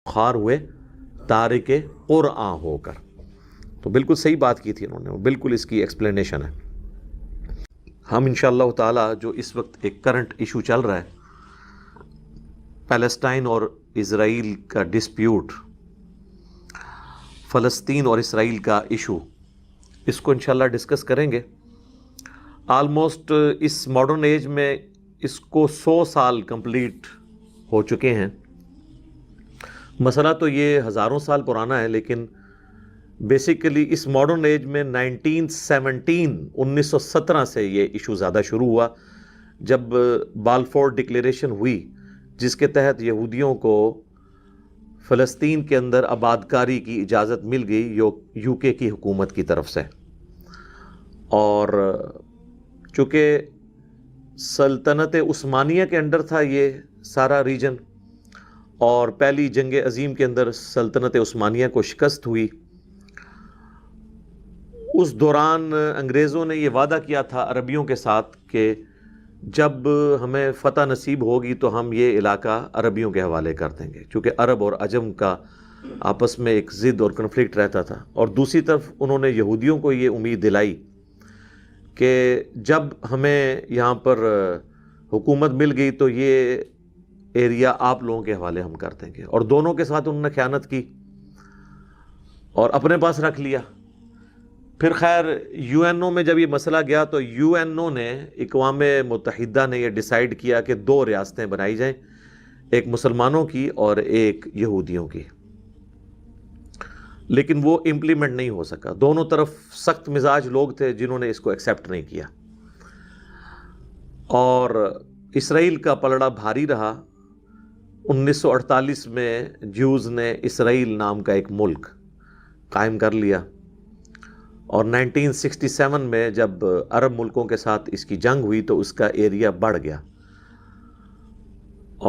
خار ہوئے تارک قرآن ہو کر. تو بالکل صحیح بات کی تھی انہوں نے، بالکل اس کی ایکسپلینیشن ہے. ہم انشاءاللہ تعالی جو اس وقت ایک کرنٹ ایشو چل رہا ہے، پیلسٹائن اور اسرائیل کا ڈسپیوٹ، فلسطین اور اسرائیل کا ایشو، اس کو انشاءاللہ ڈسکس کریں گے. آلموسٹ اس ماڈرن ایج میں اس کو 100 سال کمپلیٹ ہو چکے ہیں. مسئلہ تو یہ ہزاروں سال پرانا ہے، لیکن بیسیکلی اس ماڈرن ایج میں 1917 سے یہ ایشو زیادہ شروع ہوا، جب بالفور ڈکلیریشن ہوئی، جس کے تحت یہودیوں کو فلسطین کے اندر آباد کاری کی اجازت مل گئی یو کے کی حکومت کی طرف سے. اور چونکہ سلطنت عثمانیہ کے انڈر تھا یہ سارا ریجن، اور پہلی جنگ عظیم کے اندر سلطنت عثمانیہ کو شکست ہوئی. اس دوران انگریزوں نے یہ وعدہ کیا تھا عربیوں کے ساتھ کہ جب ہمیں فتح نصیب ہوگی تو ہم یہ علاقہ عربیوں کے حوالے کر دیں گے، چونکہ عرب اور عجم کا آپس میں ایک ضد اور کنفلکٹ رہتا تھا. اور دوسری طرف انہوں نے یہودیوں کو یہ امید دلائی کہ جب ہمیں یہاں پر حکومت مل گئی تو یہ ایریا آپ لوگوں کے حوالے ہم کر دیں گے. اور دونوں کے ساتھ انہوں نے خیانت کی اور اپنے پاس رکھ لیا. پھر خیر یو این او میں جب یہ مسئلہ گیا تو یو این او نے، اقوام متحدہ نے یہ ڈیسائیڈ کیا کہ 2 ریاستیں بنائی جائیں، ایک مسلمانوں کی اور ایک یہودیوں کی. لیکن وہ امپلیمنٹ نہیں ہو سکا. دونوں طرف سخت مزاج لوگ تھے جنہوں نے اس کو ایکسیپٹ نہیں کیا، اور اسرائیل کا پلڑا بھاری رہا. 1948 میں جیوز نے اسرائیل نام کا ایک ملک قائم کر لیا، اور 1967 میں جب عرب ملکوں کے ساتھ اس کی جنگ ہوئی تو اس کا ایریا بڑھ گیا،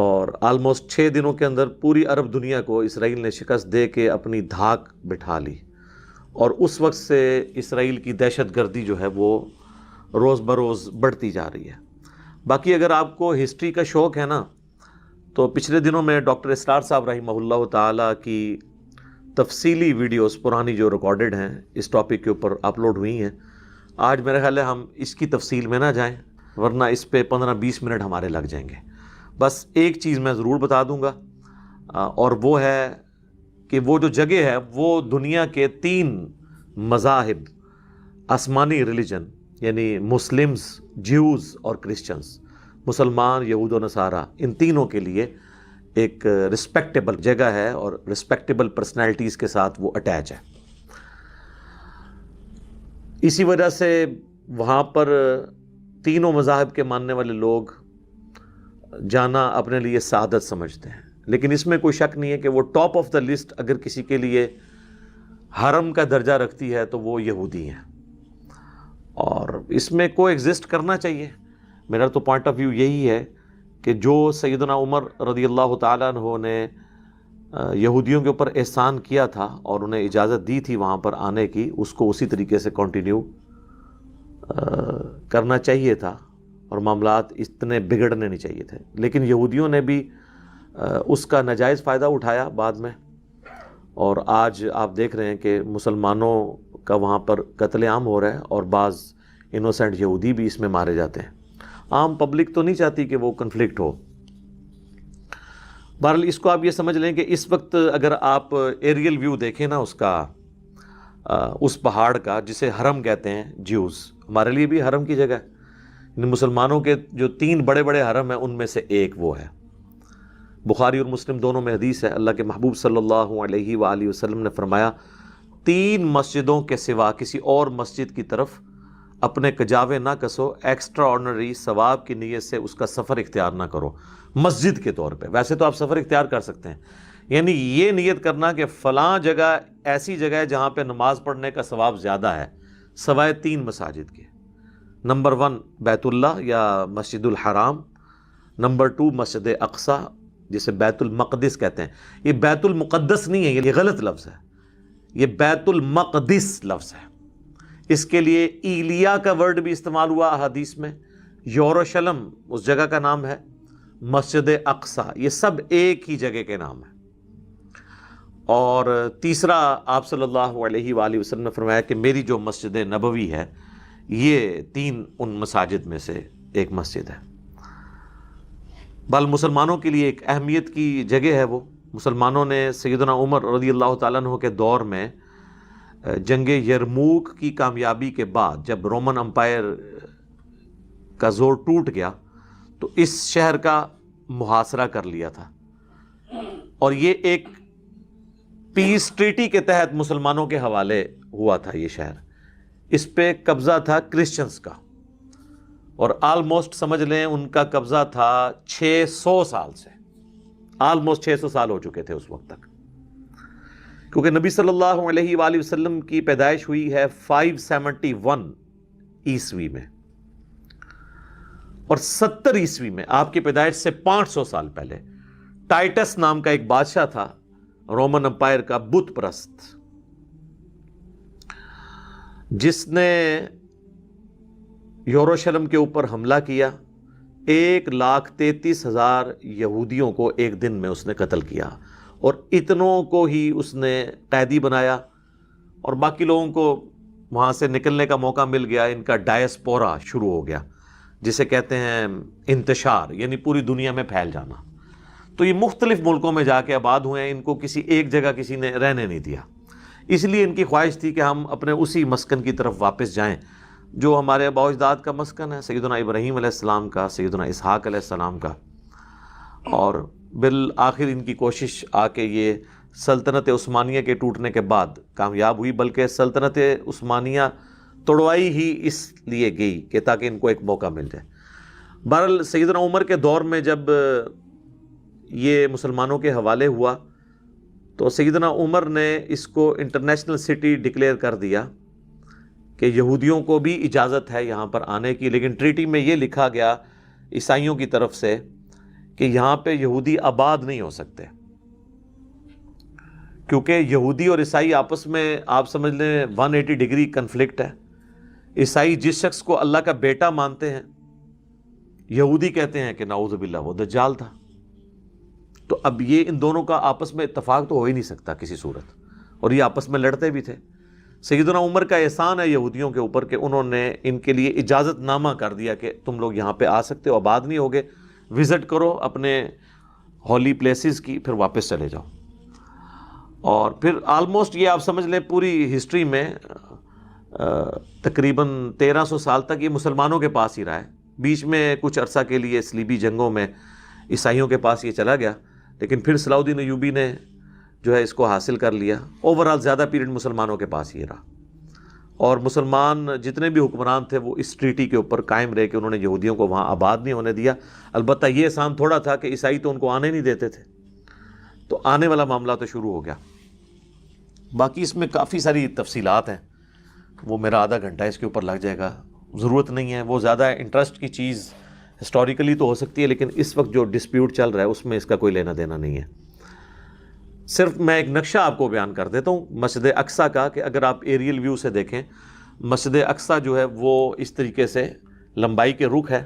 اور آلموسٹ 6 دنوں کے اندر پوری عرب دنیا کو اسرائیل نے شکست دے کے اپنی دھاک بٹھا لی. اور اس وقت سے اسرائیل کی دہشت گردی جو ہے وہ روز بروز بڑھتی جا رہی ہے. باقی اگر آپ کو ہسٹری کا شوق ہے نا، تو پچھلے دنوں میں ڈاکٹر اسرار صاحب رحمہ اللہ تعالیٰ کی تفصیلی ویڈیوز پرانی جو ریکارڈڈ ہیں اس ٹاپک کے اوپر اپلوڈ ہوئی ہیں. آج میرا خیال ہے ہم اس کی تفصیل میں نہ جائیں، ورنہ اس پہ 15-20 منٹ ہمارے لگ جائیں گے. بس ایک چیز میں ضرور بتا دوں گا، اور وہ ہے کہ وہ جو جگہ ہے وہ دنیا کے 3 مذاہب، آسمانی ریلیجن یعنی مسلمز، جیوز اور کرسچنز، مسلمان، یہود و نصارہ، ان تینوں کے لیے ایک رسپیکٹیبل جگہ ہے اور رسپیکٹیبل پرسنالٹیز کے ساتھ وہ اٹیچ ہے. اسی وجہ سے وہاں پر تینوں مذاہب کے ماننے والے لوگ جانا اپنے لیے سعادت سمجھتے ہیں. لیکن اس میں کوئی شک نہیں ہے کہ وہ ٹاپ آف دا لسٹ اگر کسی کے لیے حرم کا درجہ رکھتی ہے تو وہ یہودی ہیں، اور اس میں کو ایگزسٹ کرنا چاہیے. میرا تو پوائنٹ آف ویو یہی ہے کہ جو سیدنا عمر رضی اللہ تعالیٰ عنہ نے یہودیوں کے اوپر احسان کیا تھا اور انہیں اجازت دی تھی وہاں پر آنے کی، اس کو اسی طریقے سے کنٹینیو کرنا چاہیے تھا، اور معاملات اتنے بگڑنے نہیں چاہیے تھے. لیکن یہودیوں نے بھی اس کا ناجائز فائدہ اٹھایا بعد میں، اور آج آپ دیکھ رہے ہیں کہ مسلمانوں کا وہاں پر قتل عام ہو رہا ہے، اور بعض انوسینٹ یہودی بھی اس میں مارے جاتے ہیں. عام پبلک تو نہیں چاہتی کہ وہ کنفلکٹ ہو. بہرحال اس کو آپ یہ سمجھ لیں کہ اس وقت اگر آپ ایریل ویو دیکھیں نا اس کا، اس پہاڑ کا جسے حرم کہتے ہیں جیوز، ہمارے لیے بھی حرم کی جگہ ہے. مسلمانوں کے جو 3 بڑے بڑے حرم ہیں ان میں سے ایک وہ ہے. بخاری اور مسلم دونوں میں حدیث ہے، اللہ کے محبوب صلی اللہ علیہ وآلہ وسلم نے فرمایا 3 مسجدوں کے سوا کسی اور مسجد کی طرف اپنے کجاوے نہ کسو، ایکسٹرا آرڈنری ثواب کی نیت سے اس کا سفر اختیار نہ کرو مسجد کے طور پہ. ویسے تو آپ سفر اختیار کر سکتے ہیں، یعنی یہ نیت کرنا کہ فلاں جگہ ایسی جگہ ہے جہاں پہ نماز پڑھنے کا ثواب زیادہ ہے سوائے 3 مساجد کے. نمبر 1 بیت اللہ یا مسجد الحرام، نمبر 2 مسجد اقصی جسے بیت المقدس کہتے ہیں. یہ بیت المقدس نہیں ہے، یہ غلط لفظ ہے، یہ بیت المقدس لفظ ہے. اس کے لیے ایلیا کا ورڈ بھی استعمال ہوا احادیث میں، یروشلم اس جگہ کا نام ہے، مسجد اقصی، یہ سب ایک ہی جگہ کے نام ہیں. اور تیسرا آپ صلی اللہ علیہ وآلہ وسلم نے فرمایا کہ میری جو مسجد نبوی ہے یہ 3 ان مساجد میں سے ایک مسجد ہے۔ بل مسلمانوں کے لیے ایک اہمیت کی جگہ ہے وہ۔ مسلمانوں نے سیدنا عمر رضی اللہ تعالیٰ عنہ کے دور میں جنگ یرموک کی کامیابی کے بعد جب رومن امپائر کا زور ٹوٹ گیا تو اس شہر کا محاصرہ کر لیا تھا، اور یہ ایک پیس ٹریٹی کے تحت مسلمانوں کے حوالے ہوا تھا۔ یہ شہر، اس پہ قبضہ تھا کرسچنز کا، اور آلموسٹ سمجھ لیں ان کا قبضہ تھا 600 سال سے، آلموسٹ 600 سال ہو چکے تھے اس وقت تک، کیونکہ نبی صلی اللہ علیہ وآلہ وسلم کی پیدائش ہوئی ہے 571 عیسوی میں، اور 70 عیسوی میں آپ کی پیدائش سے 500 سال پہلے ٹائٹس نام کا ایک بادشاہ تھا رومن امپائر کا، بت پرست، جس نے یروشلم کے اوپر حملہ کیا۔ 1,33,000 یہودیوں کو ایک دن میں اس نے قتل کیا، اور اتنوں کو ہی اس نے قیدی بنایا، اور باقی لوگوں کو وہاں سے نکلنے کا موقع مل گیا۔ ان کا ڈائسپورا شروع ہو گیا، جسے کہتے ہیں انتشار، یعنی پوری دنیا میں پھیل جانا۔ تو یہ مختلف ملکوں میں جا کے آباد ہوئے ہیں، ان کو کسی ایک جگہ کسی نے رہنے نہیں دیا، اس لیے ان کی خواہش تھی کہ ہم اپنے اسی مسکن کی طرف واپس جائیں جو ہمارے آباء و اجداد کا مسکن ہے، سیدنا ابراہیم علیہ السلام کا، سیدنا اسحاق علیہ السلام کا۔ اور بالآخر ان کی کوشش آ کے یہ سلطنت عثمانیہ کے ٹوٹنے کے بعد کامیاب ہوئی، بلکہ سلطنت عثمانیہ توڑوائی ہی اس لیے گئی کہ تاکہ ان کو ایک موقع مل جائے۔ بہرحال سیدنا عمر کے دور میں جب یہ مسلمانوں کے حوالے ہوا تو سیدنا عمر نے اس کو انٹرنیشنل سٹی ڈکلیئر کر دیا کہ یہودیوں کو بھی اجازت ہے یہاں پر آنے کی، لیکن ٹریٹی میں یہ لکھا گیا عیسائیوں کی طرف سے کہ یہاں پہ یہودی آباد نہیں ہو سکتے، کیونکہ یہودی اور عیسائی آپس میں آپ سمجھ لیں 180 ڈگری کنفلکٹ ہے۔ عیسائی جس شخص کو اللہ کا بیٹا مانتے ہیں، یہودی کہتے ہیں کہ نعوذ باللہ وہ دجال تھا۔ تو اب یہ ان دونوں کا آپس میں اتفاق تو ہو ہی نہیں سکتا کسی صورت، اور یہ آپس میں لڑتے بھی تھے۔ سیدنا عمر کا احسان ہے یہودیوں کے اوپر کہ انہوں نے ان کے لیے اجازت نامہ کر دیا کہ تم لوگ یہاں پہ آ سکتے ہو، آباد نہیں ہوگے، وزٹ کرو اپنے ہولی پلیسز کی، پھر واپس چلے جاؤ۔ اور پھر آلموسٹ یہ آپ سمجھ لیں پوری ہسٹری میں تقریباً 1300 سال تک یہ مسلمانوں کے پاس ہی رہا ہے۔ بیچ میں کچھ عرصہ کے لیے صلیبی جنگوں میں عیسائیوں کے پاس یہ چلا گیا، لیکن پھر صلاح الدین ایوبی نے جو ہے اس کو حاصل کر لیا۔ اوورال زیادہ پیریڈ مسلمانوں کے پاس ہی رہا، اور مسلمان جتنے بھی حکمران تھے وہ اس ٹریٹی کے اوپر قائم رہے کہ انہوں نے یہودیوں کو وہاں آباد نہیں ہونے دیا۔ البتہ یہ احسان تھوڑا تھا کہ عیسائی تو ان کو آنے نہیں دیتے تھے، تو آنے والا معاملہ تو شروع ہو گیا۔ باقی اس میں کافی ساری تفصیلات ہیں، وہ میرا آدھا گھنٹہ اس کے اوپر لگ جائے گا، ضرورت نہیں ہے۔ وہ زیادہ انٹرسٹ کی چیز ہسٹوریکلی تو ہو سکتی ہے، لیکن اس وقت جو ڈسپیوٹ چل رہا ہے اس میں اس کا کوئی لینا دینا نہیں ہے۔ صرف میں ایک نقشہ آپ کو بیان کر دیتا ہوں مسجد اقصیٰ کا، کہ اگر آپ ایریل ویو سے دیکھیں، مسجد اقصیٰ جو ہے وہ اس طریقے سے لمبائی کے رخ ہے،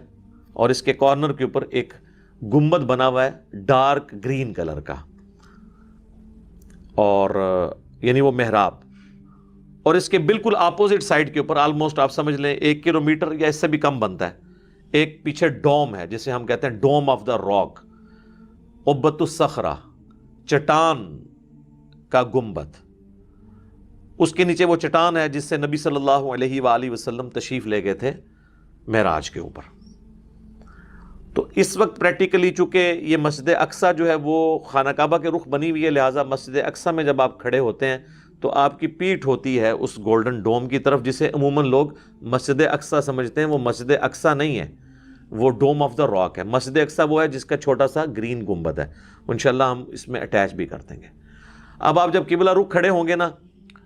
اور اس کے کارنر کے اوپر ایک گنبد بنا ہوا ہے ڈارک گرین کلر کا، اور یعنی وہ محراب، اور اس کے بالکل اپوزٹ سائڈ کے اوپر آلموسٹ آپ سمجھ لیں 1 کلومیٹر یا اس سے بھی کم بنتا ہے، ایک پیچھے ڈوم ہے جسے ہم کہتے ہیں ڈوم آف دا راک، قبۃ الصخرہ، چٹان کا گنبد۔ اس کے نیچے وہ چٹان ہے جس سے نبی صلی اللہ علیہ وآلہ وسلم تشریف لے گئے تھے معراج کے اوپر۔ تو اس وقت پریکٹیکلی چونکہ یہ مسجد اقصیٰ جو ہے وہ خانہ کعبہ کے رخ بنی ہوئی ہے، لہٰذا مسجد اقصیٰ میں جب آپ کھڑے ہوتے ہیں تو آپ کی پیٹھ ہوتی ہے اس گولڈن ڈوم کی طرف، جسے عموماً لوگ مسجد اقصیٰ سمجھتے ہیں۔ وہ مسجد اقصیٰ نہیں ہے، وہ ڈوم آف دا راک ہے۔ مسجد اقصیٰ وہ ہے جس کا چھوٹا سا گرین گنبد ہے، انشاءاللہ ہم اس میں اٹیچ بھی کر دیں گے۔ اب آپ جب قبلہ رخ کھڑے ہوں گے نا،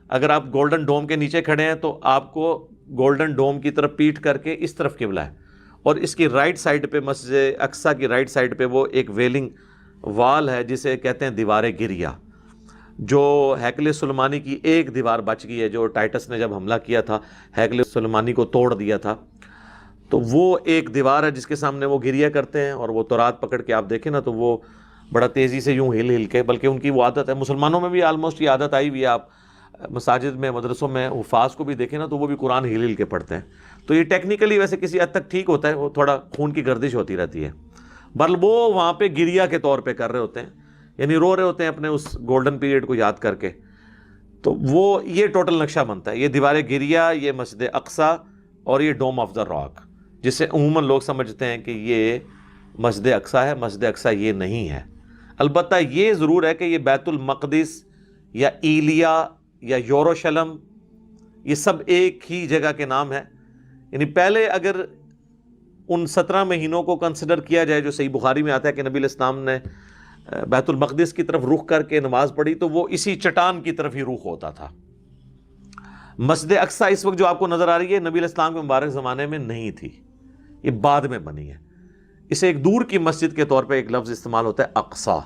اگر آپ گولڈن ڈوم کے نیچے کھڑے ہیں تو آپ کو گولڈن ڈوم کی طرف پیٹھ کر کے اس طرف قبلہ ہے، اور اس کی رائٹ سائڈ پہ، مسجد اقصیٰ کی رائٹ سائڈ پہ وہ ایک ویلنگ وال ہے جسے کہتے ہیں دیوار گریا، جو ہیکل سلیمانی کی ایک دیوار بچ گئی ہے، جو ٹائٹس نے جب حملہ کیا تھا ہیکل سلیمانی کو توڑ دیا تھا، تو وہ ایک دیوار ہے جس کے سامنے وہ گریا کرتے ہیں، اور وہ تورات پکڑ کے آپ دیکھیں نا تو وہ بڑا تیزی سے یوں ہل ہل کے، بلکہ ان کی وہ عادت ہے، مسلمانوں میں بھی آلموسٹ یہ عادت آئی ہوئی ہے، آپ مساجد میں مدرسوں میں حفاظ کو بھی دیکھیں نا تو وہ بھی قرآن ہل ہل کے پڑھتے ہیں، تو یہ ٹیکنیکلی ویسے کسی حد تک ٹھیک ہوتا ہے، وہ تھوڑا خون کی گردش ہوتی رہتی ہے، بل وہ وہاں پہ گریا کے طور پہ کر رہے ہوتے ہیں، یعنی رو رہے ہوتے ہیں اپنے اس گولڈن پیریڈ کو یاد کر کے، تو وہ یہ ٹوٹل نقشہ بنتا ہے، یہ دیوار گریا، یہ مسجد اقصی اور یہ ڈوم آف دا راک، جسے عموماً لوگ سمجھتے ہیں کہ یہ مسجد اقصی ہے، مسجد اقصی یہ نہیں ہے۔ البتہ یہ ضرور ہے کہ یہ بیت المقدس یا ایلیا یا یوروشلم یہ سب ایک ہی جگہ کے نام ہے، یعنی پہلے اگر ان 17 مہینوں کو کنسیڈر کیا جائے جو صحیح بخاری میں آتا ہے کہ نبی علیہ السلام نے بیت المقدس کی طرف رخ کر کے نماز پڑھی، تو وہ اسی چٹان کی طرف ہی رخ ہوتا تھا۔ مسجد اقصی اس وقت جو آپ کو نظر آ رہی ہے نبی علیہ السلام کے مبارک زمانے میں نہیں تھی، یہ بعد میں بنی ہے۔ اسے ایک دور کی مسجد کے طور پہ ایک لفظ استعمال ہوتا ہے اقصی،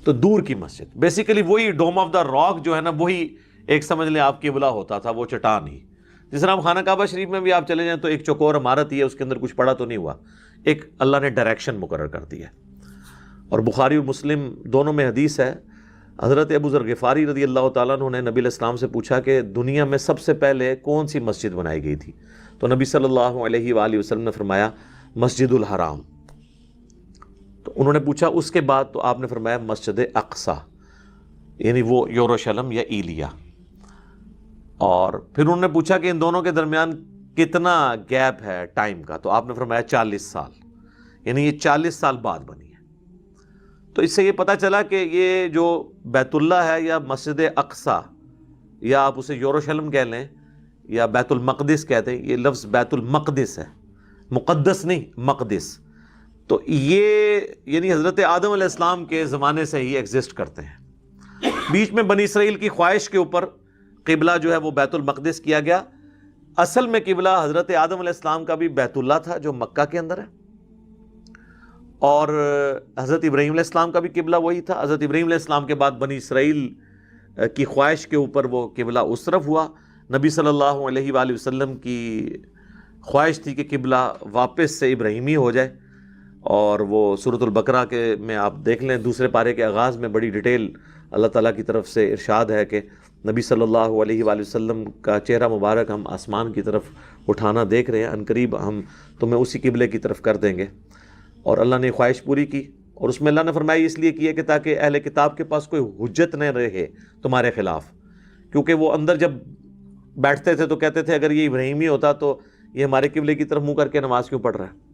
تو دور کی مسجد، بیسیکلی وہی ڈوم آف دا راک جو ہے نا، وہی ایک سمجھ لیں آپ قبلہ ہوتا تھا، وہ چٹان ہی۔ جس طرح خانہ کعبہ شریف میں بھی آپ چلے جائیں تو ایک چوکور عمارت ہی ہے، اس کے اندر کچھ پڑا تو نہیں ہوا، ایک اللہ نے ڈائریکشن مقرر کر دی ہے۔ اور بخاری اور مسلم دونوں میں حدیث ہے، حضرت ابو ذر غفاری رضی اللہ تعالیٰ عنہ نے نبی علیہ السلام سے پوچھا کہ دنیا میں سب سے پہلے کون سی مسجد بنائی گئی تھی؟ تو نبی صلی اللہ علیہ وآلہ وسلم نے فرمایا مسجد الحرام۔ تو انہوں نے پوچھا اس کے بعد، تو آپ نے فرمایا مسجد اقصی، یعنی وہ یوروشلم یا ایلیا۔ اور پھر انہوں نے پوچھا کہ ان دونوں کے درمیان کتنا گیپ ہے ٹائم کا؟ تو آپ نے فرمایا 40 سال، یعنی یہ 40 سال بعد بنی ہے۔ تو اس سے یہ پتہ چلا کہ یہ جو بیت اللہ ہے یا مسجد اقصی یا آپ اسے یوروشلم کہہ لیں یا بیت المقدس کہتے ہیں، یہ لفظ بیت المقدس ہے، مقدس نہیں، مقدس، تو یہ یعنی حضرت آدم علیہ السلام کے زمانے سے ہی ایگزسٹ کرتے ہیں۔ بیچ میں بنی اسرائیل کی خواہش کے اوپر قبلہ جو ہے وہ بیت المقدس کیا گیا، اصل میں قبلہ حضرت آدم علیہ السلام کا بھی بیت اللہ تھا جو مکہ کے اندر ہے، اور حضرت ابراہیم علیہ السلام کا بھی قبلہ وہی تھا۔ حضرت ابراہیم علیہ السلام کے بعد بنی اسرائیل کی خواہش کے اوپر وہ قبلہ اس طرف ہوا۔ نبی صلی اللہ علیہ وآلہ وسلم کی خواہش تھی کہ قبلہ واپس سے ابراہیمی ہو جائے، اور وہ سورۃ البقرہ کے میں آپ دیکھ لیں دوسرے پارے کے آغاز میں بڑی ڈیٹیل اللہ تعالیٰ کی طرف سے ارشاد ہے کہ نبی صلی اللہ علیہ وآلہ وسلم کا چہرہ مبارک ہم آسمان کی طرف اٹھانا دیکھ رہے ہیں، عنقریب ہم تمہیں اسی قبلے کی طرف کر دیں گے، اور اللہ نے خواہش پوری کی۔ اور اس میں اللہ نے فرمایا اس لیے کیا کہ تاکہ اہل کتاب کے پاس کوئی حجت نہ رہے تمہارے خلاف، کیونکہ وہ اندر جب بیٹھتے تھے تو کہتے تھے اگر یہ ابراہیمی ہوتا تو یہ ہمارے قبلے کی طرف منہ کر کے نماز کیوں پڑھ رہا ہے،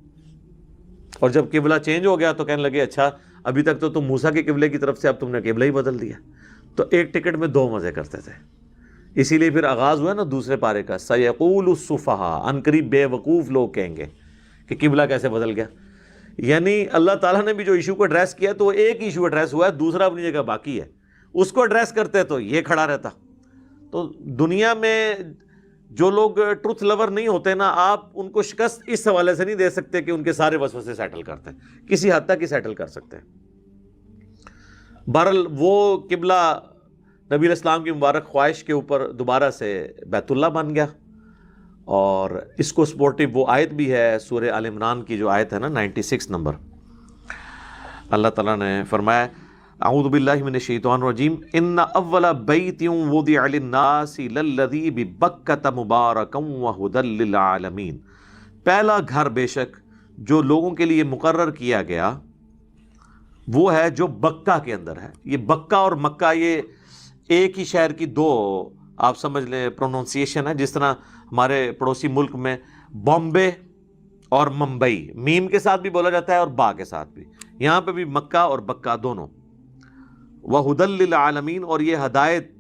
اور جب قبلہ چینج ہو گیا تو کہنے لگے اچھا ابھی تک تو تم موسیٰ کے قبلے کی طرف سے اب تم نے قبلہ ہی بدل دیا۔ تو ایک ٹکٹ میں دو مزے کرتے تھے، اسی لیے پھر آغاز ہوا نا دوسرے پارے کا، سَيَقُولُ السُّفَهَاءُ، عنقریب بے وقوف لوگ کہیں گے کہ قبلہ کیسے بدل گیا۔ یعنی اللہ تعالیٰ نے بھی جو ایشو کو ایڈریس کیا تو وہ ایک ایشو ایڈریس ہوا ہے، دوسرا اپنی جگہ باقی ہے، اس کو ایڈریس کرتے تو یہ کھڑا رہتا۔ تو دنیا میں جو لوگ ٹروتھ لور نہیں ہوتے نا، آپ ان کو شکست اس حوالے سے نہیں دے سکتے کہ ان کے سارے وسوسے سیٹل کرتے ہیں، کسی حد تک ہی سیٹل کر سکتے ہیں۔ بہرحال وہ قبلہ نبی علیہ السلام کی مبارک خواہش کے اوپر دوبارہ سے بیت اللہ بن گیا، اور اس کو سپورٹیو وہ آیت بھی ہے سورہ آل عمران کی جو آیت ہے نا 96 نمبر، اللہ تعالیٰ نے فرمایا اعوذ باللہ من الشیطان الرجیم ان اول بیت وضع للناس للذی ببکۃ مبارکا وہدی للعالمین، پہلا گھر بے شک جو لوگوں کے لیے مقرر کیا گیا وہ ہے جو بکہ کے اندر ہے۔ یہ بکہ اور مکہ یہ ایک ہی شہر کی دو آپ سمجھ لیں پروننسیشن ہے، جس طرح ہمارے پڑوسی ملک میں بامبے اور ممبئی میم کے ساتھ بھی بولا جاتا ہے اور با کے ساتھ بھی، یہاں پہ بھی مکہ اور بکہ دونوں۔ وَهُدًى لِّلْعَالَمِينَ، اور یہ ہدایت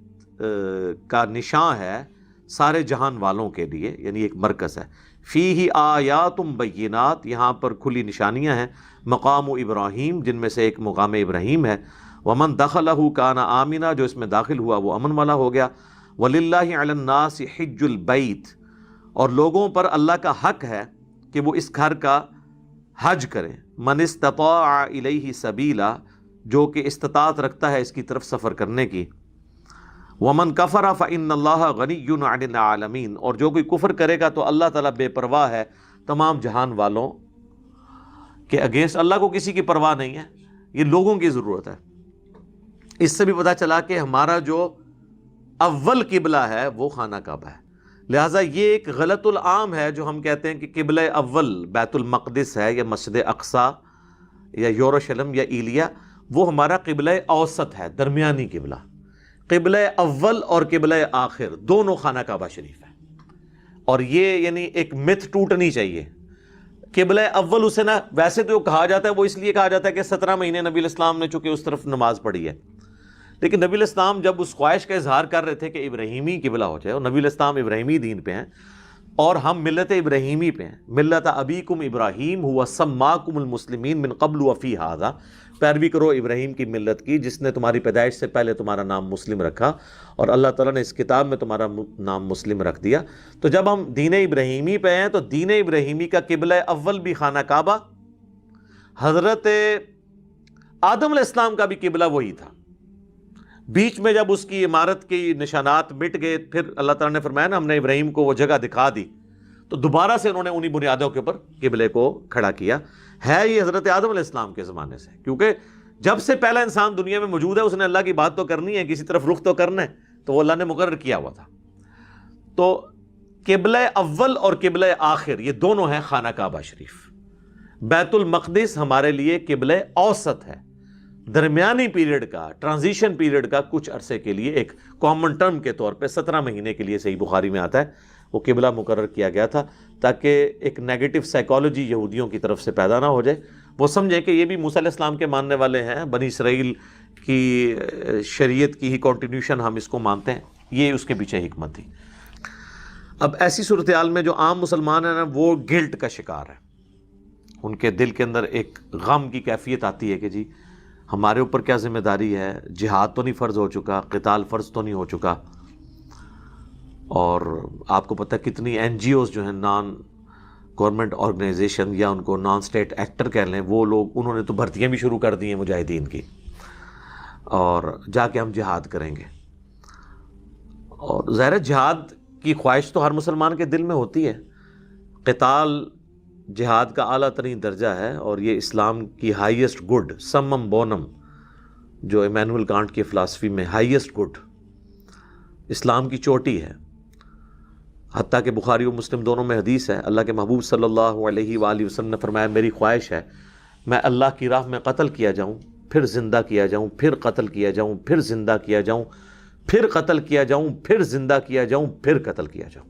کا نشان ہے سارے جہان والوں کے لیے، یعنی ایک مرکز ہے۔ فِيهِ آیاتٌ بَيِّنَاتٌ، یہاں پر کھلی نشانیاں ہیں، مقام ابراہیم جن میں سے ایک مقام ابراہیم ہے، وَمَن دَخَلَهُ كَانَ آمِنًا، جو اس میں داخل ہوا وہ امن والا ہو گیا، وَلِلَّهِ عَلَى النَّاسِ حِجُّ الْبَيْتِ، اور لوگوں پر اللہ کا حق ہے کہ وہ اس گھر کا حج کریں، مَنِ اسْتَطَاعَ إِلَيْهِ سَبِيلًا، جو کہ استطاعت رکھتا ہے اس کی طرف سفر کرنے کی، وَمَن كَفَرَ فَإِنَّ اللَّهَ غَنِيٌّ عَنِ الْعَالَمِينَ، اور جو کوئی کفر کرے گا تو اللہ تعالیٰ بے پرواہ ہے تمام جہان والوں کہ اگینسٹ اللہ کو کسی کی پرواہ نہیں ہے، یہ لوگوں کی ضرورت ہے۔ اس سے بھی پتہ چلا کہ ہمارا جو اول قبلہ ہے وہ خانہ کعبہ ہے۔ لہٰذا یہ ایک غلط العام ہے جو ہم کہتے ہیں کہ قبلہ اول بیت المقدس ہے یا مسجد اقصیٰ یا یروشلم یا ایلیا، وہ ہمارا قبلہ اوسط ہے، درمیانی قبلہ۔ قبلہ اول اور قبلہ آخر دونوں خانہ کعبہ شریف ہے، اور یہ یعنی ایک مت ٹوٹنی چاہیے۔ قبلہ اول اسے نا ویسے تو کہا جاتا ہے، وہ اس لیے کہا جاتا ہے کہ 17 مہینے نبی الاسلام نے چونکہ اس طرف نماز پڑھی ہے، لیکن نبی الاسلام جب اس خواہش کا اظہار کر رہے تھے کہ ابراہیمی قبلہ ہو جائے، اور نبی الاسلام ابراہیمی دین پہ ہیں اور ہم ملت ابراہیمی پہ ہیں، ملت ابیکم ابراہیم ہوا سماکم المسلمین من قبل وفی ھذا، پیروی کرو ابراہیم کی ملت کی جس نے تمہاری پیدائش سے پہلے تمہارا نام مسلم رکھا، اور اللہ تعالیٰ نے اس کتاب میں تمہارا نام مسلم رکھ دیا۔ تو جب ہم دین ابراہیمی پہ ہیں تو دین ابراہیمی کا قبلہ اول بھی خانہ کعبہ، حضرت آدم علیہ السلام کا بھی قبلہ وہی تھا۔ بیچ میں جب اس کی عمارت کی نشانات مٹ گئے، پھر اللہ تعالیٰ نے فرمایا نا ہم نے ابراہیم کو وہ جگہ دکھا دی، تو دوبارہ سے انہوں نے انہی بنیادوں کے اوپر قبلے کو کھڑا کیا۔ ہے یہ حضرت آدم علیہ السلام کے زمانے سے، کیونکہ جب سے پہلا انسان دنیا میں موجود ہے اس نے اللہ کی بات تو کرنی ہے، کسی طرف رخ تو کرنا ہے، تو وہ اللہ نے مقرر کیا ہوا تھا۔ تو قبلہ اول اور قبلہ آخر یہ دونوں ہیں خانہ کعبہ شریف۔ بیت المقدس ہمارے لیے قبلہ اوسط ہے، درمیانی پیریڈ کا، ٹرانزیشن پیریڈ کا، کچھ عرصے کے لیے ایک کامن ٹرم کے طور پہ 17 مہینے کے لیے، صحیح بخاری میں آتا ہے، وہ قبلہ مقرر کیا گیا تھا تاکہ ایک نیگیٹو سائیکالوجی یہودیوں کی طرف سے پیدا نہ ہو جائے، وہ سمجھیں کہ یہ بھی موسیٰ علیہ السلام کے ماننے والے ہیں، بنی اسرائیل کی شریعت کی ہی کنٹینیوشن ہم اس کو مانتے ہیں، یہ اس کے پیچھے حکمت تھی۔ اب ایسی صورتحال میں جو عام مسلمان ہیں نا وہ گلٹ کا شکار ہے، ان کے دل کے اندر ایک غم کی کیفیت آتی ہے کہ جی ہمارے اوپر کیا ذمہ داری ہے، جہاد تو نہیں فرض ہو چکا، قتال فرض تو نہیں ہو چکا، اور آپ کو پتہ کتنی این جی اوز جو ہیں، نان گورنمنٹ آرگنائزیشن یا ان کو نان اسٹیٹ ایکٹر کہہ لیں، وہ لوگ انہوں نے تو بھرتیاں بھی شروع کر دی ہیں مجاہدین کی، اور جا کے ہم جہاد کریں گے۔ اور ظاہر ہے جہاد کی خواہش تو ہر مسلمان کے دل میں ہوتی ہے، قتال جہاد کا اعلیٰ ترین درجہ ہے، اور یہ اسلام کی ہائیسٹ گڈ، سمم بونم، جو ایمینول کانٹ کی فلاسفی میں ہائیسٹ گڈ اسلام کی چوٹی ہے۔ حتیٰ کہ بخاری و مسلم دونوں میں حدیث ہے، اللہ کے محبوب صلی اللہ علیہ وآلہ وسلم نے فرمایا میری خواہش ہے میں اللہ کی راہ میں قتل کیا جاؤں، پھر زندہ کیا جاؤں، پھر قتل کیا جاؤں، پھر زندہ کیا جاؤں، پھر قتل کیا جاؤں، پھر زندہ کیا جاؤں، پھر قتل کیا جاؤں۔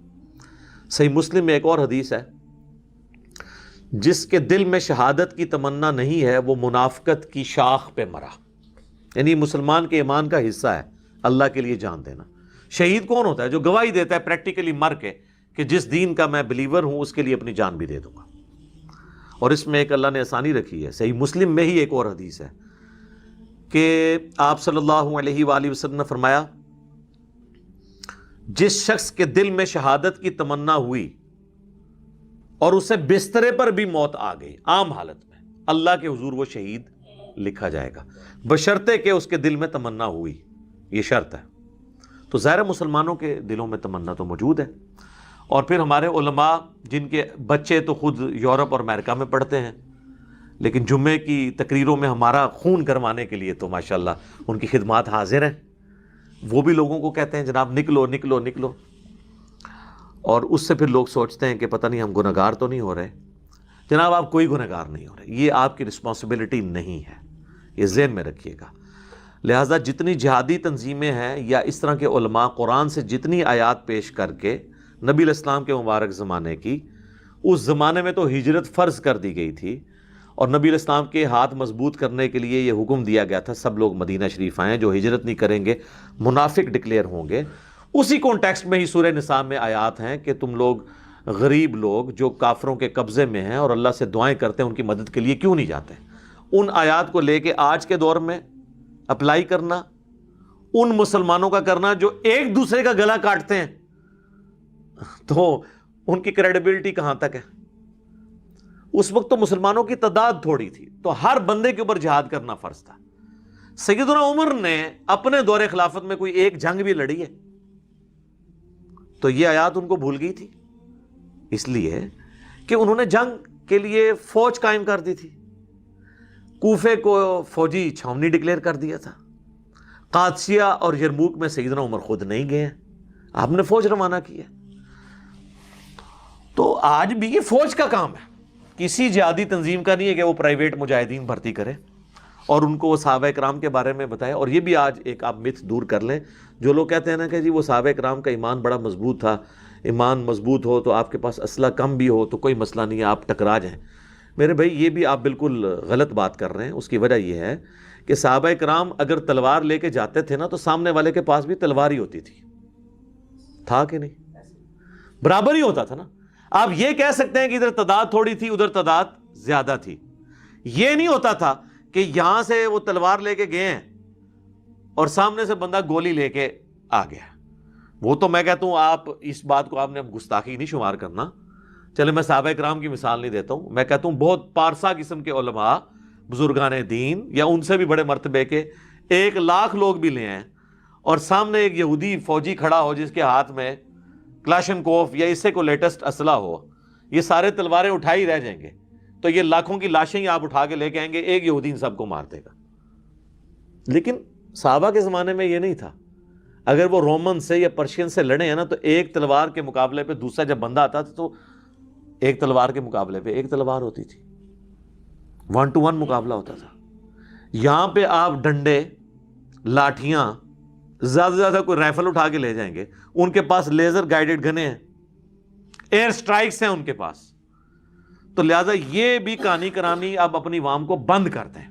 صحیح مسلم میں ایک اور حدیث ہے، جس کے دل میں شہادت کی تمنا نہیں ہے وہ منافقت کی شاخ پہ مرا، یعنی مسلمان کے ایمان کا حصہ ہے اللہ کے لیے جان دینا۔ شہید کون ہوتا ہے؟ جو گواہی دیتا ہے پریکٹیکلی مر کے کہ جس دین کا میں بلیور ہوں اس کے لیے اپنی جان بھی دے دوں گا۔ اور اس میں ایک اللہ نے آسانی رکھی ہے، صحیح مسلم میں ہی ایک اور حدیث ہے کہ آپ صلی اللہ علیہ وآلہ وسلم نے فرمایا جس شخص کے دل میں شہادت کی تمنا ہوئی اور اسے بسترے پر بھی موت آ گئی عام حالت میں، اللہ کے حضور وہ شہید لکھا جائے گا، بشرطے کہ اس کے دل میں تمنا ہوئی، یہ شرط ہے۔ تو ظاہر مسلمانوں کے دلوں میں تمنا تو موجود ہے، اور پھر ہمارے علماء جن کے بچے تو خود یورپ اور امریکہ میں پڑھتے ہیں، لیکن جمعے کی تقریروں میں ہمارا خون کروانے کے لیے تو ماشاءاللہ ان کی خدمات حاضر ہیں، وہ بھی لوگوں کو کہتے ہیں جناب نکلو نکلو نکلو، اور اس سے پھر لوگ سوچتے ہیں کہ پتہ نہیں ہم گنہگار تو نہیں ہو رہے۔ جناب آپ کوئی گنہگار نہیں ہو رہے، یہ آپ کی رسپانسبلٹی نہیں ہے، یہ ذہن میں رکھیے گا۔ لہٰذا جتنی جہادی تنظیمیں ہیں یا اس طرح کے علماء قرآن سے جتنی آیات پیش کر کے نبی علیہ السلام کے مبارک زمانے کی، اس زمانے میں تو ہجرت فرض کر دی گئی تھی، اور نبی علیہ السلام کے ہاتھ مضبوط کرنے کے لیے یہ حکم دیا گیا تھا سب لوگ مدینہ شریف آئیں، جو ہجرت نہیں کریں گے منافق ڈکلیئر ہوں گے۔ اسی کانٹیکسٹ میں ہی سورہ نساء میں آیات ہیں کہ تم لوگ غریب لوگ جو کافروں کے قبضے میں ہیں اور اللہ سے دعائیں کرتے ہیں ان کی مدد کے لیے کیوں نہیں جاتے؟ ان آیات کو لے کے آج کے دور میں اپلائی کرنا، ان مسلمانوں کا کرنا جو ایک دوسرے کا گلا کاٹتے ہیں، تو ان کی کریڈیبلٹی کہاں تک ہے؟ اس وقت تو مسلمانوں کی تعداد تھوڑی تھی، تو ہر بندے کے اوپر جہاد کرنا فرض تھا۔ سیدنا عمر نے اپنے دور خلافت میں کوئی ایک جنگ بھی لڑی ہے؟ تو یہ آیات ان کو بھول گئی تھی، اس لیے کہ انہوں نے جنگ کے لیے فوج قائم کر دی تھی، کوفے کو فوجی چھاونی ڈکلیئر کر دیا تھا. قادسیہ اور یرموک میں سیدنا عمر خود نہیں گئے ہیں, آپ نے فوج روانہ کی ہے. تو آج بھی یہ فوج کا کام ہے, کسی جہادی تنظیم کا نہیں ہے کہ وہ پرائیویٹ مجاہدین بھرتی کرے اور ان کو وہ صحابہ کرام کے بارے میں بتائے. اور یہ بھی آج ایک آپ متھ دور کر لیں, جو لوگ کہتے ہیں نا کہ جی وہ صحابہ کرام کا ایمان بڑا مضبوط تھا, ایمان مضبوط ہو تو آپ کے پاس اسلحہ کم بھی ہو تو کوئی مسئلہ نہیں ہے, آپ ٹکرا جائیں. میرے بھائی یہ بھی آپ بالکل غلط بات کر رہے ہیں. اس کی وجہ یہ ہے کہ صحابہ کرام اگر تلوار لے کے جاتے تھے نا تو سامنے والے کے پاس بھی تلوار ہی ہوتی تھی, تھا کہ نہیں؟ برابر ہی ہوتا تھا نا. آپ یہ کہہ سکتے ہیں کہ ادھر تعداد تھوڑی تھی ادھر تعداد زیادہ تھی, یہ نہیں ہوتا تھا کہ یہاں سے وہ تلوار لے کے گئے ہیں اور سامنے سے بندہ گولی لے کے آ گیا. وہ تو میں کہتا ہوں آپ اس بات کو آپ نے گستاخی نہیں شمار کرنا. چلے میں صحابہ کرام کی مثال نہیں دیتا ہوں, میں کہتا ہوں بہت پارسا قسم کے علماء بزرگان دین یا ان سے بھی بڑے مرتبے کے 1,00,000 لوگ بھی لے آئیں اور سامنے ایک یہودی فوجی کھڑا ہو جس کے ہاتھ میں کلاشن کوف یا اس سے کو لیٹسٹ اسلحہ ہو, یہ سارے تلواریں اٹھائی رہ جائیں گے تو یہ لاکھوں کی لاشیں ہی آپ اٹھا کے لے کے آئیں گے, ایک یہودی ان سب کو مار دے گا. لیکن صحابہ کے زمانے میں یہ نہیں تھا. اگر وہ رومن سے یا پرشین سے لڑے ہیں نا تو ایک تلوار کے مقابلے پہ دوسرا جب بندہ آتا تھا تو ایک تلوار کے مقابلے پہ ایک تلوار ہوتی تھی, 1 to 1 مقابلہ ہوتا تھا. یہاں پہ آپ ڈنڈے, لاٹھیاں, زیادہ سے زیادہ کوئی رائفل اٹھا کے لے جائیں گے, ان کے پاس لیزر گائیڈڈ گنے ہیں, ایئر سٹرائکس ہیں ان کے پاس. تو لہذا یہ بھی کہانی کرانی اب اپنی عوام کو بند کر دیں.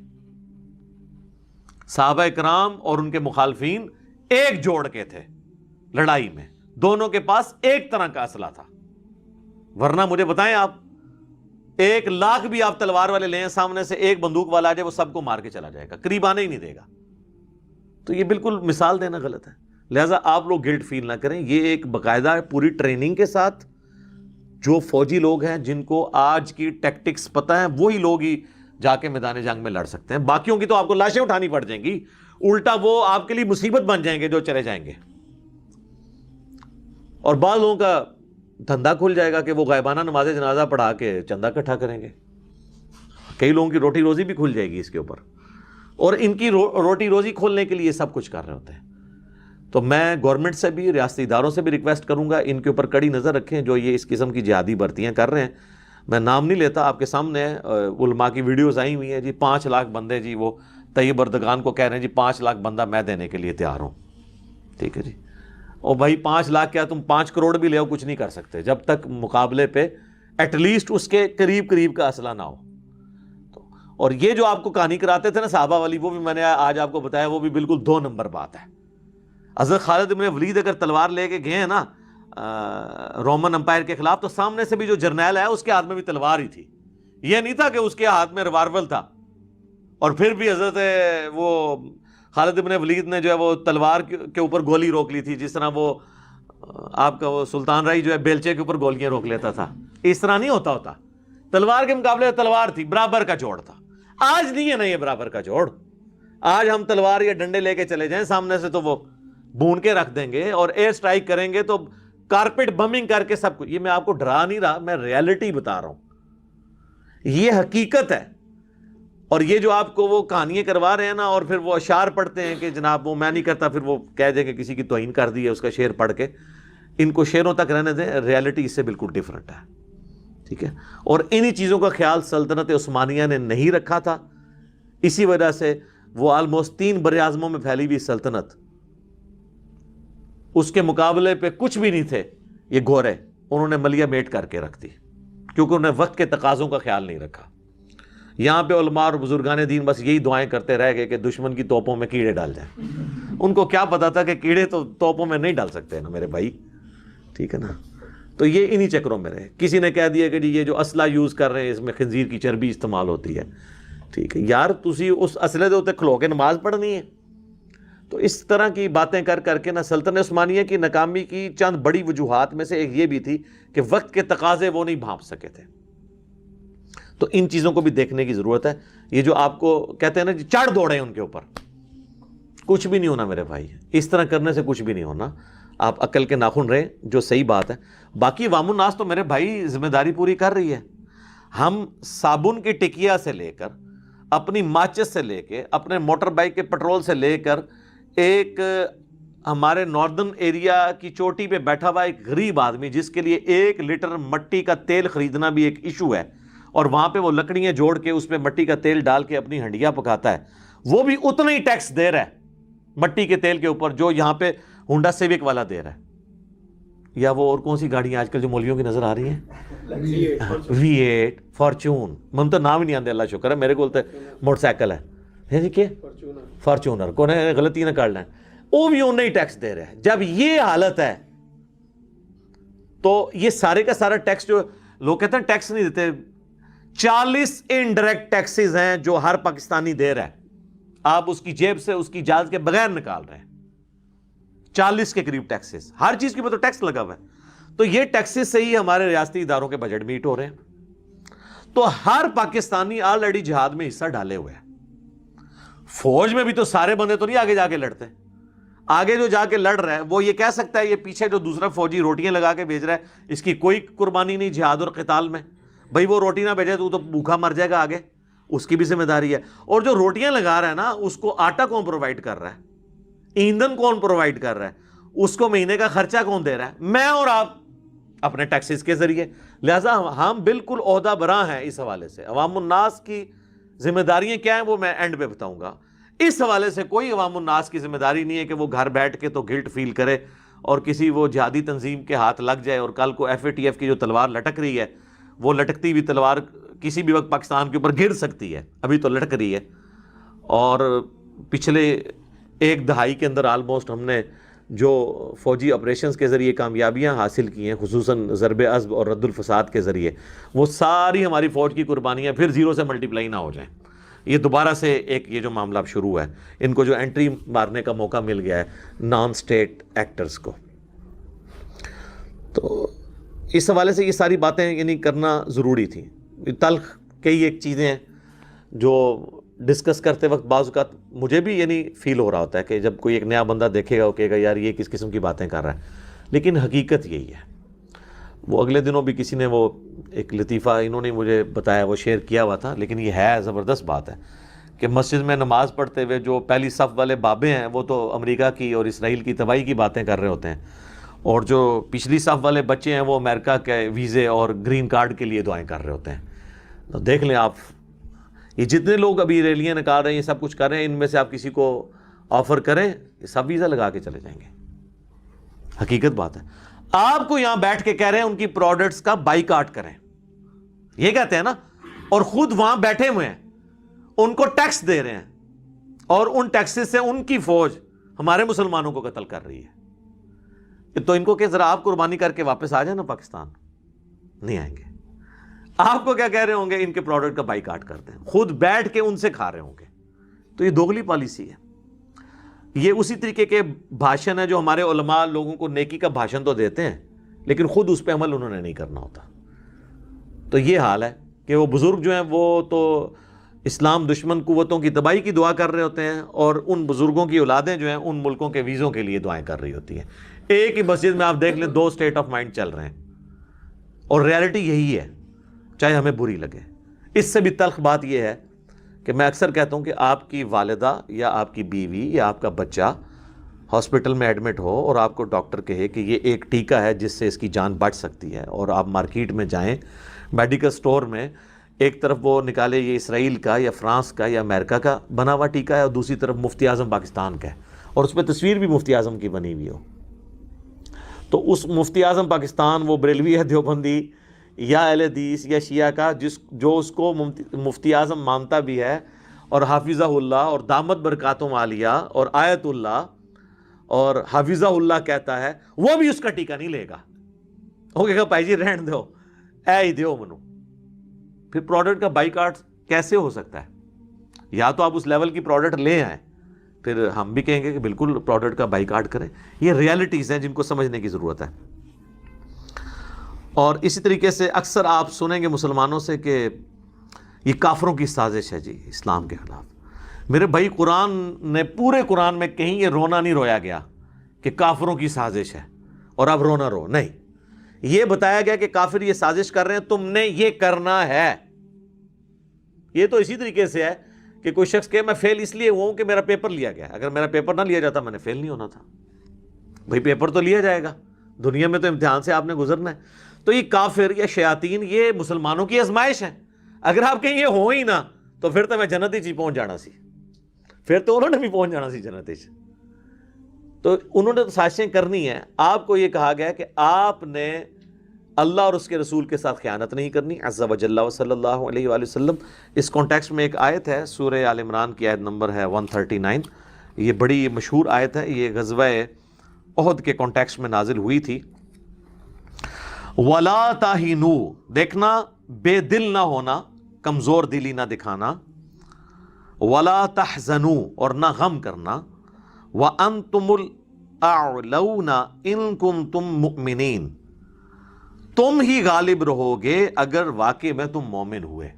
صحابہ کرام اور ان کے مخالفین ایک جوڑ کے تھے لڑائی میں, دونوں کے پاس ایک طرح کا اسلحہ تھا. ورنہ مجھے بتائیں آپ 1,00,000 بھی آپ تلوار والے لیں, سامنے سے ایک بندوق والا آ جائے وہ سب کو مار کے چلا جائے گا, قریب آنے ہی نہیں دے گا. تو یہ بالکل مثال دینا غلط ہے. لہٰذا آپ لوگ گلٹ فیل نہ کریں, یہ ایک باقاعدہ پوری ٹریننگ کے ساتھ جو فوجی لوگ ہیں جن کو آج کی ٹیکٹکس پتہ ہیں وہی لوگ ہی جا کے میدان جنگ میں لڑ سکتے ہیں. باقیوں کی تو آپ کو لاشیں اٹھانی پڑ جائیں گی, الٹا وہ آپ کے لیے مصیبت بن جائیں گے جو چلے جائیں گے. اور بعض لوگوں کا دھندا کھل جائے گا کہ وہ غائبانہ نماز جنازہ پڑھا کے چندہ اکٹھا کریں گے. کئی لوگوں کی روٹی روزی بھی کھل جائے گی اس کے اوپر, اور ان کی روٹی روزی کھولنے کے لیے سب کچھ کر رہے ہوتے ہیں. تو میں گورنمنٹ سے بھی, ریاستی اداروں سے بھی ریکویسٹ کروں گا ان کے اوپر کڑی نظر رکھیں جو یہ اس قسم کی جہادی بھرتیاں کر رہے ہیں. میں نام نہیں لیتا, آپ کے سامنے علماء کی ویڈیوز آئی ہوئی ہیں جی, 5,00,000 بندے جی وہ طیب اردگان کو کہہ رہے ہیں جی 5,00,000 بندہ میں دینے کے لیے تیار ہوں. ٹھیک ہے جی, اور بھائی 5,00,000 کیا تم 5 کروڑ بھی لے آؤ کچھ نہیں کر سکتے جب تک مقابلے پہ ایٹ لیسٹ اس کے قریب کا اسلحہ نہ ہو. اور یہ جو آپ کو کہانی کراتے تھے نا صحابہ والی, وہ بھی میں نے آج آپ کو بتایا, وہ بھی بالکل 2 نمبر بات ہے. حضرت خالد بن ولید اگر تلوار لے کے گئے ہیں نا رومن امپائر کے خلاف, تو سامنے سے بھی جو جرنیل ہے اس کے ہاتھ میں بھی تلوار ہی تھی. یہ نہیں تھا کہ اس کے ہاتھ میں ریوالور تھا. اور پھر بھی حضرت وہ خالد بن ولید نے جو ہے وہ تلوار کے اوپر گولی روک لی تھی, جس طرح وہ آپ کا وہ سلطان رائی جو ہے بیلچے کے اوپر گولیاں روک لیتا تھا. اس طرح نہیں ہوتا. تلوار کے مقابلے تلوار تھی, برابر کا جوڑ تھا. آج نہیں ہے نا یہ برابر کا جوڑ. آج ہم تلوار یا ڈنڈے لے کے چلے جائیں سامنے سے تو وہ بھون کے رکھ دیں گے, اور ایئر سٹرائک کریں گے تو کارپیٹ بمنگ کر کے سب کچھ. یہ میں آپ کو ڈرا نہیں رہا, میں ریالٹی بتا رہا ہوں, یہ حقیقت ہے. اور یہ جو آپ کو وہ کہانیاں کروا رہے ہیں نا, اور پھر وہ اشعار پڑھتے ہیں کہ جناب وہ میں نہیں کرتا, پھر وہ کہہ دیں کہ کسی کی توہین کر دی ہے اس کا شعر پڑھ کے, ان کو شعروں تک رہنے دیں. ریالٹی اس سے بالکل ڈیفرنٹ ہے. ٹھیک ہے, اور انہی چیزوں کا خیال سلطنت عثمانیہ نے نہیں رکھا تھا. اسی وجہ سے وہ آلموسٹ 3 براعظموں میں پھیلی ہوئی سلطنت, اس کے مقابلے پہ کچھ بھی نہیں تھے یہ گورے, انہوں نے ملیا میٹ کر کے رکھ دی کیونکہ انہوں نے وقت کے تقاضوں کا خیال نہیں رکھا. یہاں پہ علماء اور بزرگان دین بس یہی دعائیں کرتے رہ گئے کہ دشمن کی توپوں میں کیڑے ڈال جائیں. ان کو کیا پتا تھا کہ کیڑے تو توپوں میں نہیں ڈال سکتے نا میرے بھائی. ٹھیک ہے نا, تو یہ انہی چکروں میں رہے. کسی نے کہہ دیا کہ جی یہ جو اسلحہ یوز کر رہے ہیں اس میں خنزیر کی چربی استعمال ہوتی ہے. ٹھیک ہے یار, تسی اس اسلحے دے اوتے کھلو کے نماز پڑھنی ہے. تو اس طرح کی باتیں کر کر کے نا سلطنت عثمانیہ کی ناکامی کی چند بڑی وجوہات میں سے ایک یہ بھی تھی کہ وقت کے تقاضے وہ نہیں بھانپ سکے تھے. تو ان چیزوں کو بھی دیکھنے کی ضرورت ہے. یہ جو آپ کو کہتے ہیں نا چڑھ دوڑے ان کے اوپر, کچھ بھی نہیں ہونا میرے بھائی. اس طرح کرنے سے کچھ بھی نہیں ہونا. آپ عقل کے ناخن رہیں, جو صحیح بات ہے. باقی عوام الناس تو میرے بھائی ذمہ داری پوری کر رہی ہے. ہم صابن کی ٹکیا سے لے کر اپنی ماچس سے لے کے اپنے موٹر بائک کے پیٹرول سے لے کر ایک ہمارے ناردرن ایریا کی چوٹی پہ بیٹھا ہوا ایک غریب آدمی جس کے لیے 1 لیٹر مٹی کا تیل خریدنا بھی ایک ایشو ہے، اور وہاں پہ وہ لکڑیاں جوڑ کے اس پہ مٹی کا تیل ڈال کے اپنی ہنڈیاں پکاتا ہے، وہ بھی اتنا ہی ٹیکس دے رہا ہے مٹی کے تیل کے اوپر جو یہاں پہ ہونڈا سیوک والا دے رہا ہے، یا وہ اور کون سی گاڑیاں آج کل جو مولویوں کی نظر آ رہی ہیں، V8 فارچون، من تو نام ہی نہیں آتے، اللہ شکر ہے میرے کو موٹر سائیکل ہے جی، کہ فارچونر کو غلطی نہ کر لیں، وہ بھی انہیں ہی ٹیکس دے رہے ہیں۔ جب یہ حالت ہے تو یہ سارے کا سارا ٹیکس جو لوگ کہتے ہیں ٹیکس نہیں دیتے، 40 انڈائریکٹ ٹیکسز ہیں جو ہر پاکستانی دے رہا ہے، آپ اس کی جیب سے اس کی اجازت کے بغیر نکال رہے ہیں، 40 کے قریب ٹیکسز، ہر چیز کے اوپر تو ٹیکس لگا ہوا ہے، تو یہ ٹیکسز سے ہی ہمارے ریاستی اداروں کے بجٹ میٹ ہو رہے ہیں۔ تو ہر پاکستانی آلریڈی جہاد میں حصہ ڈالے ہوئے ہیں، فوج میں بھی تو سارے بندے تو نہیں آگے جا کے لڑتے، آگے جو جا کے لڑ رہا ہے وہ یہ کہہ سکتا ہے یہ پیچھے جو دوسرا فوجی روٹیاں لگا کے بھیج رہا ہے اس کی کوئی قربانی نہیں جہاد اور قتال میں، بھائی وہ روٹی نہ بھیجے تو بھوکا مر جائے گا آگے، اس کی بھی ذمہ داری ہے، اور جو روٹیاں لگا رہا ہے نا اس کو آٹا کون پرووائڈ کر رہا ہے، ایندھن کون پرووائڈ کر رہا ہے، اس کو مہینے کا خرچہ کون دے رہا ہے، میں اور آپ اپنے ٹیکسز کے ذریعے، لہٰذا ہم بالکل عہدہ براں ہیں اس حوالے سے۔ عوام الناس کی ذمہ داریاں کیا ہیں وہ میں اینڈ پہ بتاؤں گا، اس حوالے سے کوئی عوام الناس کی ذمہ داری نہیں ہے کہ وہ گھر بیٹھ کے تو گلٹ فیل کرے اور کسی وہ جہادی تنظیم کے ہاتھ لگ جائے، اور کل کو FATF کی جو تلوار لٹک رہی ہے وہ لٹکتی ہوئی تلوار کسی بھی وقت پاکستان کے اوپر گر سکتی ہے، ابھی تو لٹک رہی ہے، اور پچھلے 1 دہائی کے اندر آلموسٹ ہم نے جو فوجی آپریشنز کے ذریعے کامیابیاں حاصل کی ہیں، خصوصاً ضرب عصب اور رد الفساد کے ذریعے، وہ ساری ہماری فوج کی قربانیاں پھر 0 سے ملٹیپلائی نہ ہو جائیں، یہ دوبارہ سے ایک یہ جو معاملہ اب شروع ہے، ان کو جو انٹری مارنے کا موقع مل گیا ہے نان سٹیٹ ایکٹرز کو، تو اس حوالے سے یہ ساری باتیں یعنی کرنا ضروری تھی۔ تلخ کئی ایک چیزیں ہیں جو ڈسکس کرتے وقت بعض اوقات مجھے بھی یعنی فیل ہو رہا ہوتا ہے کہ جب کوئی ایک نیا بندہ دیکھے گا وہ کہے گا یار یہ کس قسم کی باتیں کر رہا ہے، لیکن حقیقت یہی ہے۔ وہ اگلے دنوں بھی کسی نے وہ ایک لطیفہ انہوں نے مجھے بتایا، وہ شیئر کیا ہوا تھا، لیکن یہ ہے زبردست بات ہے کہ مسجد میں نماز پڑھتے ہوئے جو پہلی صف والے بابے ہیں وہ تو امریکہ کی اور اسرائیل کی تباہی کی باتیں کر رہے ہوتے ہیں، اور جو پچھلی صف والے بچے ہیں وہ امریکہ کے ویزے اور گرین کارڈ کے لیے دعائیں کر رہے ہوتے ہیں۔ تو دیکھ لیں آپ، یہ جتنے لوگ ابھی ریلیاں نکال رہے ہیں، یہ سب کچھ کر رہے ہیں، ان میں سے آپ کسی کو آفر کریں یہ سب ویزا لگا کے چلے جائیں گے، حقیقت بات ہے۔ آپ کو یہاں بیٹھ کے کہہ رہے ہیں ان کی پروڈکٹس کا بائیکاٹ کریں، یہ کہتے ہیں نا، اور خود وہاں بیٹھے ہوئے ہیں، ان کو ٹیکس دے رہے ہیں، اور ان ٹیکسز سے ان کی فوج ہمارے مسلمانوں کو قتل کر رہی ہے، تو ان کو کہ ذرا آپ قربانی کر کے واپس آ جائیں نا پاکستان، نہیں آئیں گے۔ آپ کو کیا کہہ رہے ہوں گے، ان کے پروڈکٹ کا بائیکاٹ کرتے ہیں، خود بیٹھ کے ان سے کھا رہے ہوں گے، تو یہ دوگلی پالیسی ہے۔ یہ اسی طریقے کے بھاشن ہے جو ہمارے علماء لوگوں کو نیکی کا بھاشن تو دیتے ہیں لیکن خود اس پہ عمل انہوں نے نہیں کرنا ہوتا۔ تو یہ حال ہے کہ وہ بزرگ جو ہیں وہ تو اسلام دشمن قوتوں کی تباہی کی دعا کر رہے ہوتے ہیں، اور ان بزرگوں کی اولادیں جو ہیں ان ملکوں کے ویزوں کے لیے دعائیں کر رہی ہوتی ہیں۔ ایک ہی مسجد میں آپ دیکھ لیں 2 اسٹیٹ آف مائنڈ چل رہے ہیں، اور ریالٹی یہی ہے، چاہے ہمیں بری لگے۔ اس سے بھی تلخ بات یہ ہے کہ میں اکثر کہتا ہوں کہ آپ کی والدہ یا آپ کی بیوی یا آپ کا بچہ ہاسپٹل میں ایڈمٹ ہو اور آپ کو ڈاکٹر کہے کہ یہ ایک ٹیکہ ہے جس سے اس کی جان بچ سکتی ہے، اور آپ مارکیٹ میں جائیں میڈیکل سٹور میں، ایک طرف وہ نکالے یہ اسرائیل کا یا فرانس کا یا امریکہ کا بنا ہوا ٹیکہ ہے، اور دوسری طرف مفتی اعظم پاکستان کا ہے، اور اس پہ تصویر بھی مفتی اعظم کی بنی ہوئی ہو، تو اس مفتی اعظم پاکستان وہ بریلوی ہے، دیوبندی یا اہل حدیث یا شیعہ کا جو اس کو مفتی اعظم مانتا بھی ہے، اور حافظہ اللہ اور دامت برکاتہم عالیہ اور آیت اللہ اور حافظہ اللہ کہتا ہے، وہ بھی اس کا ٹیکہ نہیں لے گا، وہ کہے گا بھائی جی رہن دو، اے ہی دیو منو۔ پھر پروڈکٹ کا بائیکاٹ کیسے ہو سکتا ہے؟ یا تو آپ اس لیول کی پروڈکٹ لے آئیں، پھر ہم بھی کہیں گے کہ بالکل پروڈکٹ کا بائیکاٹ کریں۔ یہ ریالٹیز ہیں جن کو سمجھنے کی ضرورت ہے۔ اور اسی طریقے سے اکثر آپ سنیں گے مسلمانوں سے کہ یہ کافروں کی سازش ہے جی اسلام کے خلاف۔ میرے بھائی قرآن نے پورے قرآن میں کہیں یہ رونا نہیں رویا گیا کہ کافروں کی سازش ہے اور اب رونا رو، نہیں، یہ بتایا گیا کہ کافر یہ سازش کر رہے ہیں، تم نے یہ کرنا ہے۔ یہ تو اسی طریقے سے ہے کہ کوئی شخص کہ میں فیل اس لیے ہوا ہوں کہ میرا پیپر لیا گیا، اگر میرا پیپر نہ لیا جاتا میں نے فیل نہیں ہونا تھا۔ بھئی پیپر تو لیا جائے گا، دنیا میں تو امتحان سے آپ نے گزرنا ہے۔ تو یہ کافر یا شیاطین یہ مسلمانوں کی آزمائش ہے۔ اگر آپ کہیں یہ ہو ہی نہ تو پھر تو میں جنت ہی پہنچ جانا سی، پھر تو انہوں نے بھی پہنچ جانا سی جنت ہی۔ تو انہوں نے تو سازشیں کرنی ہے۔ آپ کو یہ کہا گیا کہ آپ نے اللہ اور اس کے رسول کے ساتھ خیانت نہیں کرنی، عز و جل و صلی اللہ علیہ وآلہ وسلم۔ اس کانٹیکسٹ میں ایک آیت ہے، سورہ آل عمران کی آیت نمبر ہے 139، یہ بڑی مشہور آیت ہے، یہ غزوہ احد کے کانٹیکسٹ میں نازل ہوئی تھی۔ وَلَا تَهِنُوا، دیکھنا بے دل نہ ہونا، کمزور دلی نہ دکھانا، وَلَا تَحْزَنُوا، اور نہ غم کرنا، وَأَنْتُمُ الْأَعْلَوْنَ إِن كُنتُم مُؤْمِنِينَ، تم ہی غالب رہو گے اگر واقع میں تم مومن ہوئے،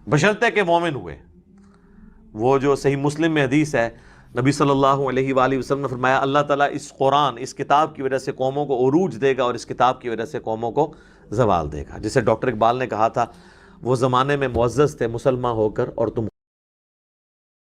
بشرطے کہ مومن ہوئے۔ وہ جو صحیح مسلم میں حدیث ہے، نبی صلی اللہ علیہ وآلہ وسلم نے فرمایا اللہ تعالیٰ اس قرآن، اس کتاب کی وجہ سے قوموں کو عروج دے گا اور اس کتاب کی وجہ سے قوموں کو زوال دے گا۔ جسے ڈاکٹر اقبال نے کہا تھا وہ زمانے میں معزز تھے مسلمان ہو کر اور تم